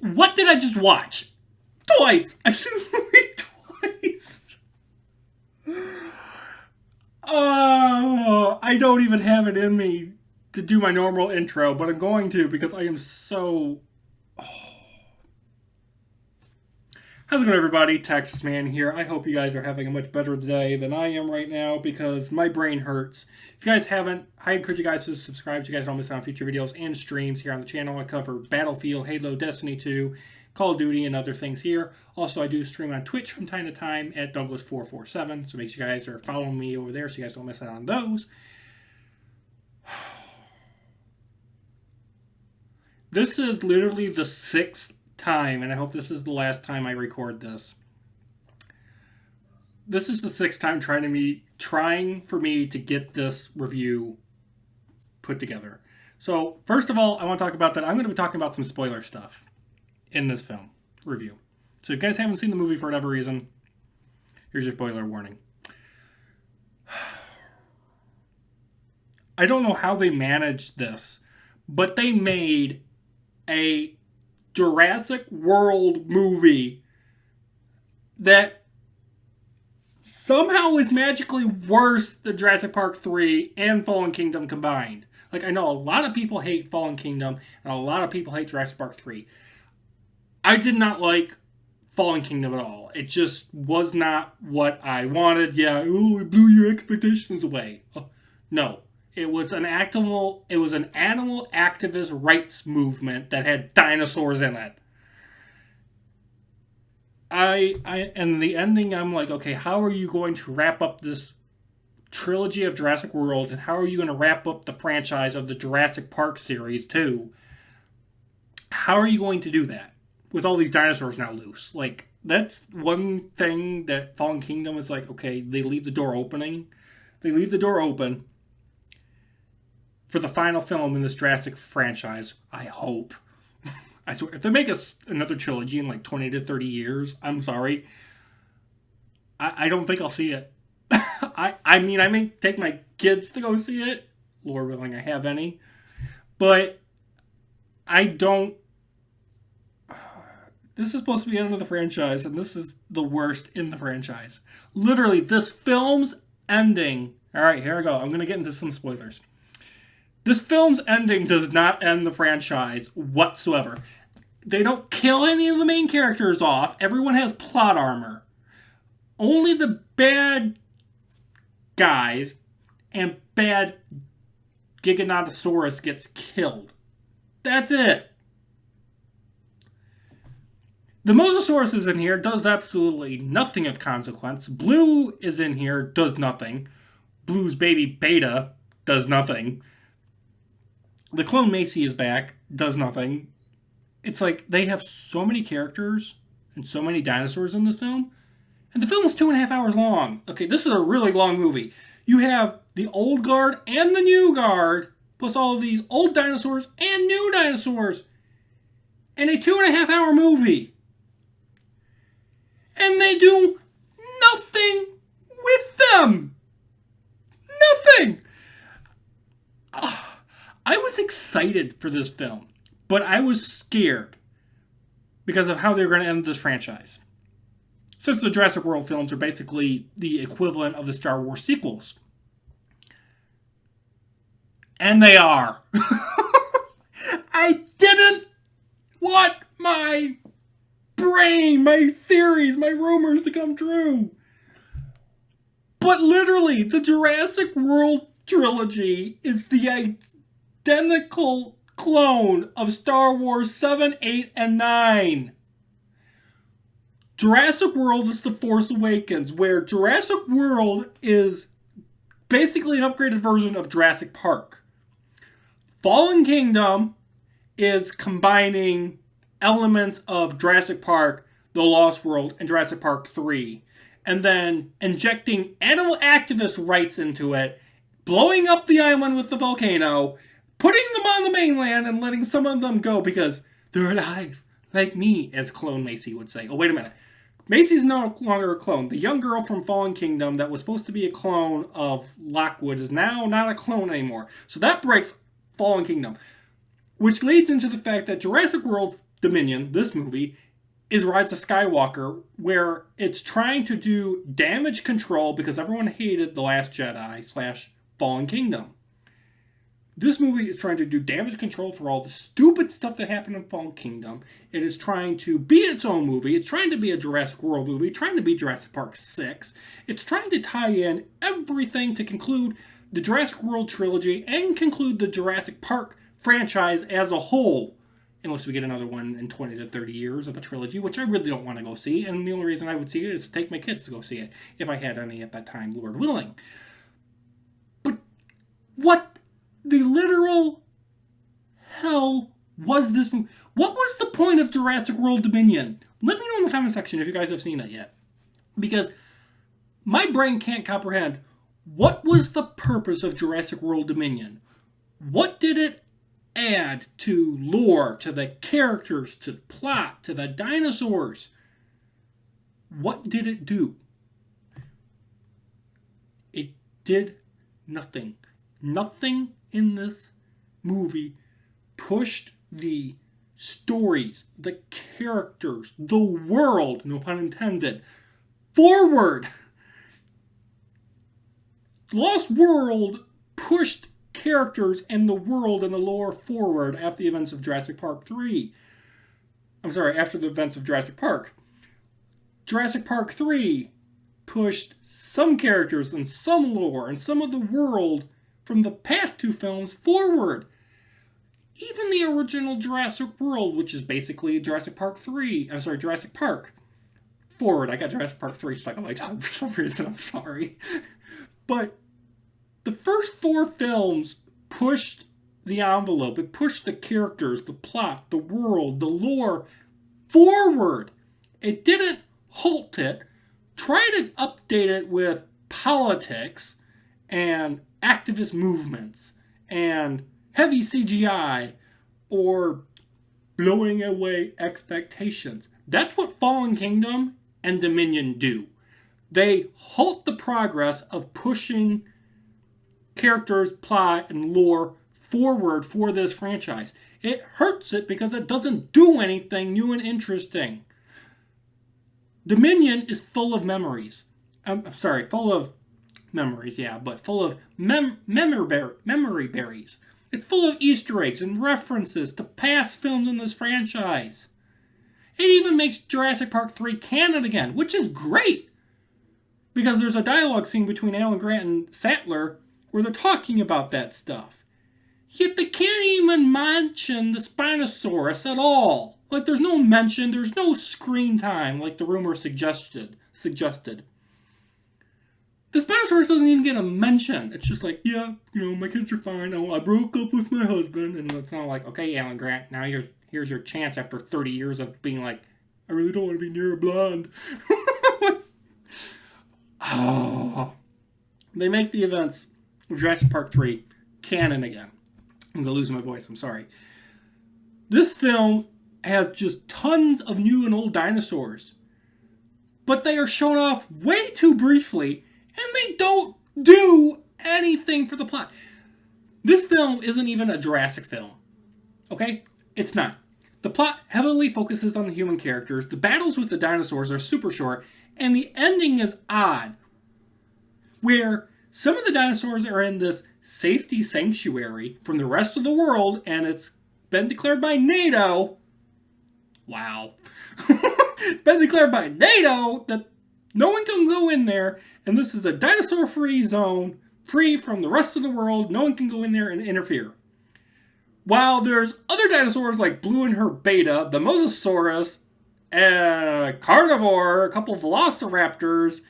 what did I just watch? Twice. I've seen the movie twice. Oh, I don't even have it in me to do my normal intro, but I'm going to because I am so... How's it going, everybody? Texas Man here. I hope you guys are having a much better day than I am right now because my brain hurts. If you guys haven't, I encourage you guys to subscribe so you guys don't miss out on future videos and streams here on the channel. I cover Battlefield, Halo, Destiny 2, Call of Duty, and other things here. Also, I do stream on Twitch from time to time at Douglas447, so make sure you guys are following me over there so you guys don't miss out on those. This is literally the 6th time, and I hope this is the last time I record this. This is the 6th time trying for me to get this review put together. So, first of all, I want to talk about that. I'm going to be talking about some spoiler stuff in this film review. So if you guys haven't seen the movie for whatever reason, here's your spoiler warning. I don't know how they managed this, but they made a Jurassic World movie that somehow is magically worse than Jurassic Park 3 and Fallen Kingdom combined. Like, I know a lot of people hate Fallen Kingdom and a lot of people hate Jurassic Park 3. I did not like Fallen Kingdom at all. It just was not what I wanted. Yeah, it blew your expectations away. No. It was an animal activist rights movement that had dinosaurs in it. And the ending, I'm like, okay, how are you going to wrap up this trilogy of Jurassic World, and how are you going to wrap up the franchise of the Jurassic Park series too? How are you going to do that with all these dinosaurs now loose? Like, that's one thing that Fallen Kingdom is like, okay, they leave the door open for the final film in this Jurassic franchise, I hope. I swear, if they make another trilogy in like 20 to 30 years, I'm sorry. I don't think I'll see it. I mean, I may take my kids to go see it. Lord willing, I have any. But I don't... This is supposed to be the end of the franchise, and this is the worst in the franchise. Literally, this film's ending... Alright, here I go. I'm going to get into some spoilers. This film's ending does not end the franchise whatsoever. They don't kill any of the main characters off. Everyone has plot armor. Only the bad guys and bad Giganotosaurus gets killed. That's it. The Mosasaurus is in here, does absolutely nothing of consequence. Blue is in here, does nothing. Blue's baby Beta does nothing. The clone Macy is back, does nothing. It's like they have so many characters and so many dinosaurs in this film. And the film is 2.5 hours long. Okay, this is a really long movie. You have the old guard and the new guard, plus all of these old dinosaurs and new dinosaurs, in a 2.5 hour movie. And they do nothing with them. Nothing. I was excited for this film, but I was scared because of how they were going to end this franchise. Since the Jurassic World films are basically the equivalent of the Star Wars sequels. And they are. I didn't want my brain, my theories, my rumors to come true. But literally, the Jurassic World trilogy is the identical clone of Star Wars 7, 8, and 9. Jurassic World is The Force Awakens, where Jurassic World is basically an upgraded version of Jurassic Park. Fallen Kingdom is combining elements of Jurassic Park, The Lost World, and Jurassic Park 3, and then injecting animal activist rights into it, blowing up the island with the volcano, putting them on the mainland and letting some of them go because they're alive, like me, as Clone Macy would say. Oh, wait a minute. Macy's no longer a clone. The young girl from Fallen Kingdom that was supposed to be a clone of Lockwood is now not a clone anymore. So that breaks Fallen Kingdom. Which leads into the fact that Jurassic World Dominion, this movie, is Rise of Skywalker, where it's trying to do damage control because everyone hated The Last Jedi / Fallen Kingdom. This movie is trying to do damage control for all the stupid stuff that happened in Fallen Kingdom. It is trying to be its own movie. It's trying to be a Jurassic World movie, trying to be Jurassic Park 6. It's trying to tie in everything to conclude the Jurassic World trilogy and conclude the Jurassic Park franchise as a whole. Unless we get another one in 20 to 30 years of a trilogy, which I really don't want to go see. And the only reason I would see it is to take my kids to go see it, if I had any at that time, Lord willing. But what the literal hell was this movie? What was the point of Jurassic World Dominion? Let me know in the comment section if you guys have seen it yet. Because my brain can't comprehend what was the purpose of Jurassic World Dominion. What did it add to lore, to the characters, to the plot, to the dinosaurs? What did it do? It did nothing. Nothing in this movie pushed the stories, the characters, the world, no pun intended, forward. Lost World pushed characters and the world and the lore forward after the events of Jurassic Park 3. After the events of Jurassic Park. Jurassic Park 3 pushed some characters and some lore and some of the world from the past two films forward. Even the original Jurassic World, which is basically Jurassic Park forward. I got Jurassic Park 3 stuck on my tongue for some reason, I'm sorry. But the first four films pushed the envelope. It pushed the characters, the plot, the world, the lore forward. It didn't halt it. Try to update it with politics and activist movements and heavy CGI or blowing away expectations. That's what Fallen Kingdom and Dominion do. They halt the progress of pushing characters, plot, and lore forward for this franchise. It hurts it because it doesn't do anything new and interesting. Dominion is full of memories. Full of memories, yeah, but full of memory berries. It's full of Easter eggs and references to past films in this franchise. It even makes Jurassic Park 3 canon again, which is great. Because there's a dialogue scene between Alan Grant and Sattler where they're talking about that stuff. Yet they can't even mention the Spinosaurus at all. Like, there's no mention, there's no screen time like the rumor suggested. The Spinosaurus doesn't even get a mention. It's just like, yeah, my kids are fine. I broke up with my husband. And it's not like, okay, Alan Grant, now here's your chance after 30 years of being like, I really don't want to be near a blonde. Oh. They make the events of Jurassic Park 3 canon again. I'm going to lose my voice, I'm sorry. This film has just tons of new and old dinosaurs. But they are shown off way too briefly, and they don't do anything for the plot. This film isn't even a Jurassic film. Okay? It's not. The plot heavily focuses on the human characters, the battles with the dinosaurs are super short, and the ending is odd. Where some of the dinosaurs are in this safety sanctuary from the rest of the world, and it's been declared by NATO. Wow. It's been declared by NATO that no one can go in there, and this is a dinosaur-free zone, free from the rest of the world. No one can go in there and interfere. While there's other dinosaurs like Blue and her beta, the Mosasaurus, a carnivore, a couple of velociraptors,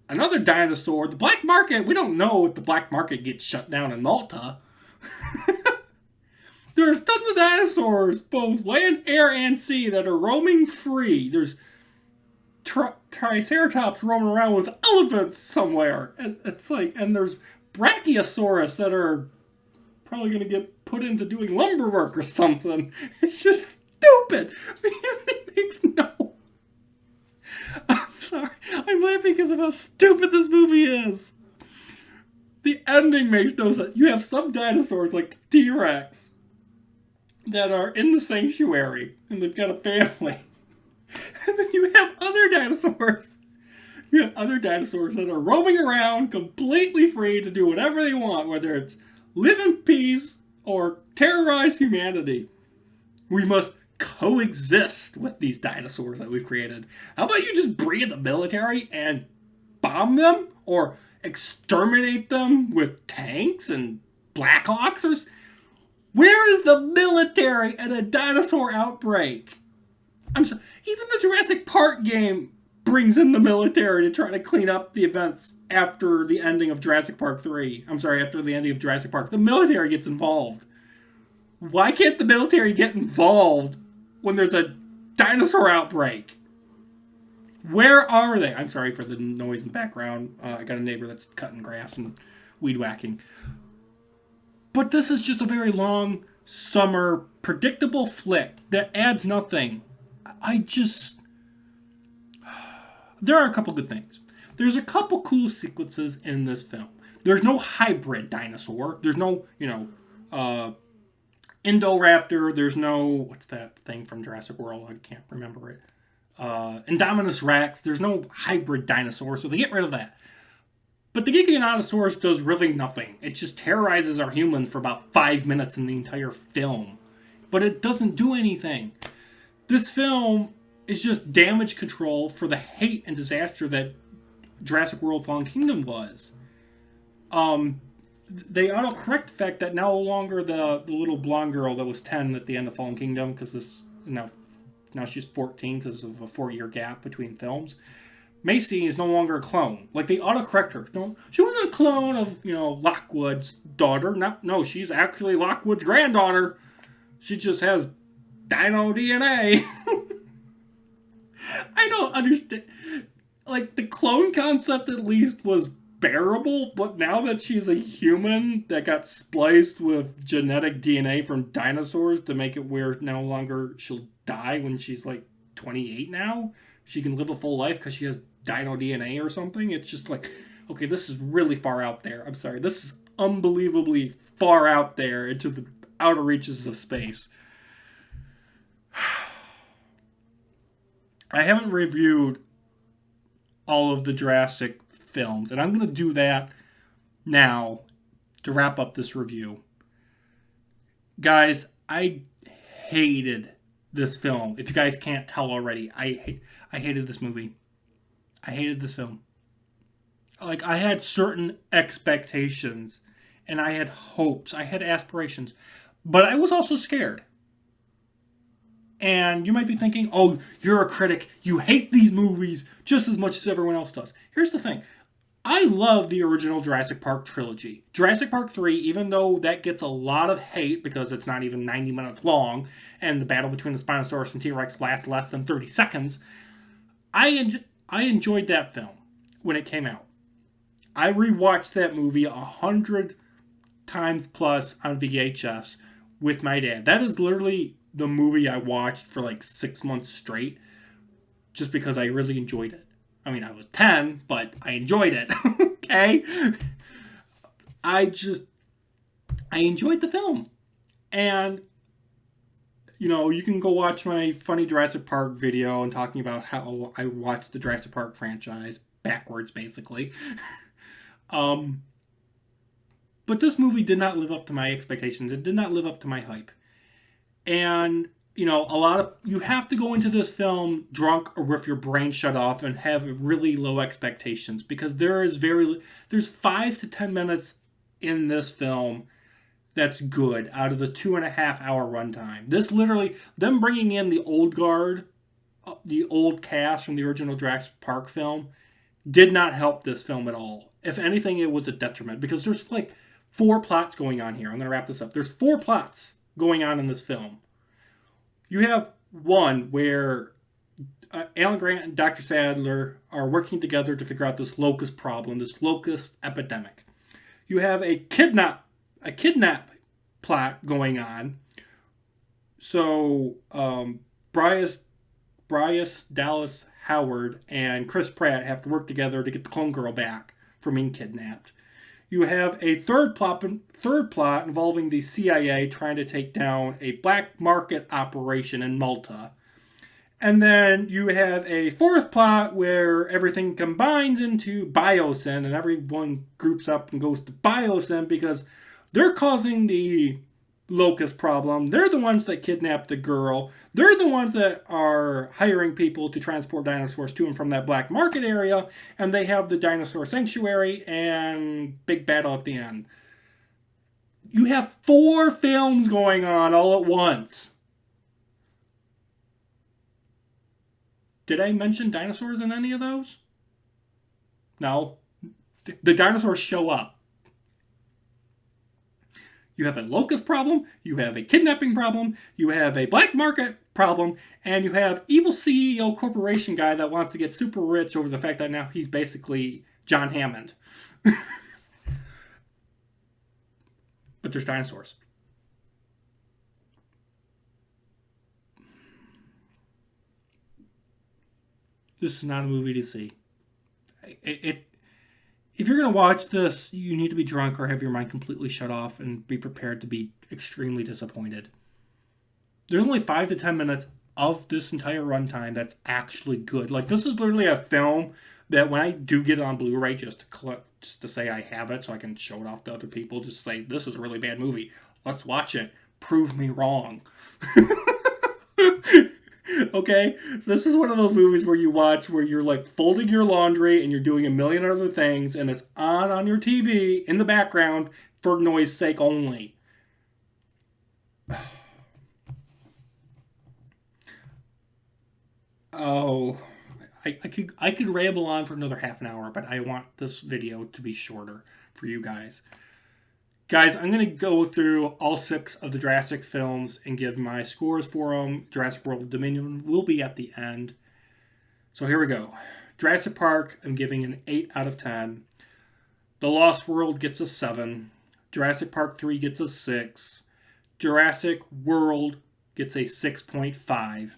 another dinosaur, the black market. We don't know if the black market gets shut down in Malta. There's tons of dinosaurs, both land, air, and sea, that are roaming free. There's Triceratops roaming around with elephants somewhere. And it's like, and there's Brachiosaurus that are probably going to get put into doing lumber work or something. It's just stupid. It makes no... I'm sorry. I'm laughing because of how stupid this movie is. The ending makes no sense. You have some dinosaurs like T-Rex that are in the sanctuary, and they've got a family. And then you have other dinosaurs. You have other dinosaurs that are roaming around completely free to do whatever they want, whether it's live in peace or terrorize humanity. We must coexist with these dinosaurs that we've created. How about you just bring in the military and bomb them? Or exterminate them with tanks and Blackhawks? Where is the military at a dinosaur outbreak? Even the Jurassic Park game brings in the military to try to clean up the events after the ending of Jurassic Park 3. I'm sorry, after the ending of Jurassic Park. The military gets involved. Why can't the military get involved when there's a dinosaur outbreak? Where are they? I'm sorry for the noise in the background. I got a neighbor that's cutting grass and weed whacking. But this is just a very long summer, predictable flick that adds nothing. There are a couple good things. There's a couple cool sequences in this film. There's no hybrid dinosaur. There's no, Indoraptor. There's no, what's that thing from Jurassic World? I can't remember it. Indominus Rex. There's no hybrid dinosaur, so they get rid of that. But the Giganotosaurus does really nothing. It just terrorizes our humans for about 5 minutes in the entire film. But it doesn't do anything. This film is just damage control for the hate and disaster that Jurassic World Fallen Kingdom was. They autocorrect the fact that no longer the little blonde girl that was 10 at the end of Fallen Kingdom, because this now she's 14 because of a 4-year gap between films. Macy is no longer a clone. Like, they autocorrect her. No, she wasn't a clone of, Lockwood's daughter. No, she's actually Lockwood's granddaughter. She just has dino DNA. I don't understand. Like, the clone concept at least was bearable, but now that she's a human that got spliced with genetic DNA from dinosaurs to make it where no longer she'll die when she's like 28 now, she can live a full life because she has dino DNA or something. It's just like, okay, this is really far out there. I'm sorry, this is unbelievably far out there into the outer reaches of space. I haven't reviewed all of the Jurassic films, and I'm going to do that now to wrap up this review. Guys, I hated this film. If you guys can't tell already, I hated this movie. I hated this film. Like, I had certain expectations, and I had hopes, I had aspirations, but I was also scared. And you might be thinking, oh, you're a critic. You hate these movies just as much as everyone else does. Here's the thing. I love the original Jurassic Park trilogy. Jurassic Park 3, even though that gets a lot of hate because it's not even 90 minutes long, and the battle between the Spinosaurus and T-Rex lasts less than 30 seconds, I enjoyed that film when it came out. I rewatched that movie 100 times plus on VHS with my dad. That is literally the movie I watched for like 6 months straight just because I really enjoyed it. I mean, I was 10, but I enjoyed it. Okay? I enjoyed the film. And, you can go watch my funny Jurassic Park video and talking about how I watched the Jurassic Park franchise backwards, basically. But this movie did not live up to my expectations. It did not live up to my hype. And, you have to go into this film drunk or with your brain shut off and have really low expectations, because there's 5 to 10 minutes in this film that's good out of the 2.5 hour runtime. This literally, them bringing in the old guard, the old cast from the original Jurassic Park film, did not help this film at all. If anything, it was a detriment, because there's like 4 plots going on here. I'm going to wrap this up. There's 4 plots going on in this film. You have one where Alan Grant and Dr. Sadler are working together to figure out this locust problem, this locust epidemic. You have a kidnap plot going on. So Bryce Dallas Howard and Chris Pratt have to work together to get the clone girl back from being kidnapped. You have a third plot involving the CIA trying to take down a black market operation in Malta. And then you have a fourth plot where everything combines into Biosyn and everyone groups up and goes to Biosyn because they're causing the locust problem. They're the ones that kidnapped the girl. They're the ones that are hiring people to transport dinosaurs to and from that black market area. And they have the dinosaur sanctuary and big battle at the end. You have 4 films going on all at once. Did I mention dinosaurs in any of those? No. The dinosaurs show up. You have a locust problem, you have a kidnapping problem, you have a black market problem, and you have evil CEO corporation guy that wants to get super rich over the fact that now he's basically John Hammond. But there's dinosaurs. This is not a movie to see. If you're going to watch this, you need to be drunk or have your mind completely shut off and be prepared to be extremely disappointed. There's only 5 to 10 minutes of this entire runtime that's actually good. Like, this is literally a film that when I do get it on Blu-ray, just to say I have it so I can show it off to other people, just say, this is a really bad movie. Let's watch it. Prove me wrong. Okay, this is one of those movies where you watch where you're like folding your laundry and you're doing a million other things and it's on your TV in the background for noise sake only. Oh, I could ramble on for another half an hour, but I want this video to be shorter for you guys. Guys, I'm going to go through all 6 of the Jurassic films and give my scores for them. Jurassic World Dominion will be at the end. So here we go. Jurassic Park, I'm giving an 8 out of 10. The Lost World gets a 7. Jurassic Park 3 gets a 6. Jurassic World gets a 6.5.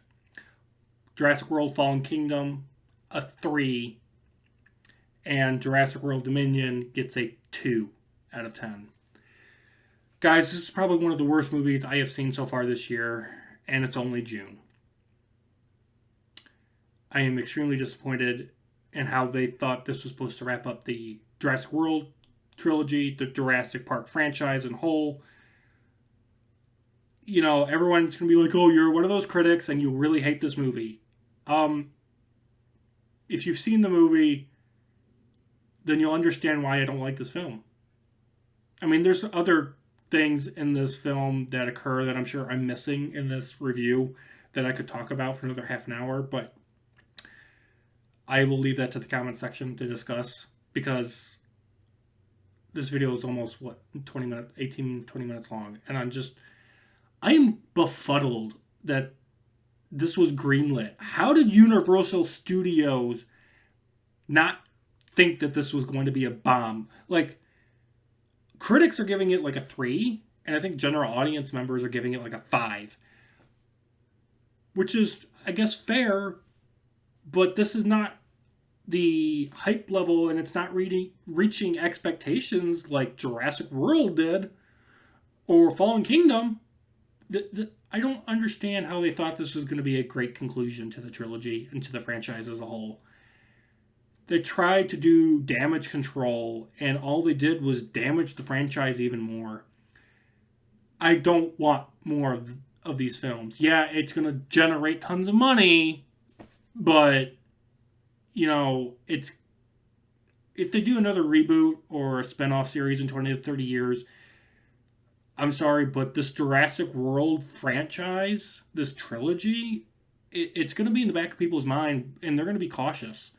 Jurassic World Fallen Kingdom, a 3. And Jurassic World Dominion gets a 2 out of 10. Guys, this is probably one of the worst movies I have seen so far this year, and it's only June. I am extremely disappointed in how they thought this was supposed to wrap up the Jurassic World trilogy, the Jurassic Park franchise in whole. You know, everyone's going to be like, oh, you're one of those critics and you really hate this movie. If you've seen the movie, then you'll understand why I don't like this film. I mean, there's other things in this film that occur that I'm sure I'm missing in this review that I could talk about for another half an hour, but I will leave that to the comment section to discuss because this video is almost, 20 minutes long, and I am befuddled that this was greenlit. How did Universal Studios not think that this was going to be a bomb? Like, critics are giving it like a 3, and I think general audience members are giving it like a 5. Which is, I guess, fair, but this is not the hype level, and it's not reaching expectations like Jurassic World did, or Fallen Kingdom. I don't understand how they thought this was going to be a great conclusion to the trilogy and to the franchise as a whole. They tried to do damage control, and all they did was damage the franchise even more. I don't want more of these films. Yeah, it's going to generate tons of money, but, you know, if they do another reboot or a spin-off series in 20 to 30 years, I'm sorry, but this Jurassic World franchise, this trilogy, it's going to be in the back of people's mind, and they're going to be cautious.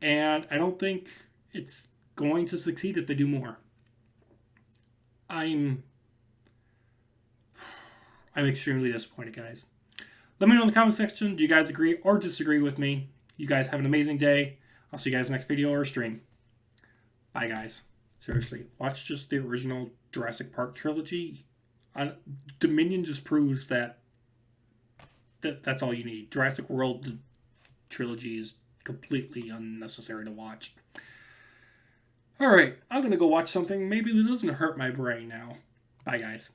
And I don't think it's going to succeed if they do more. I'm extremely disappointed, guys. Let me know in the comment section, do you guys agree or disagree with me? You guys have an amazing day. I'll see you guys next video or stream. Bye, guys. Seriously, watch just the original Jurassic Park trilogy. Dominion just proves that that's all you need. Jurassic World trilogy is completely unnecessary to watch. All right, I'm going to go watch something maybe that doesn't hurt my brain now. Bye, guys.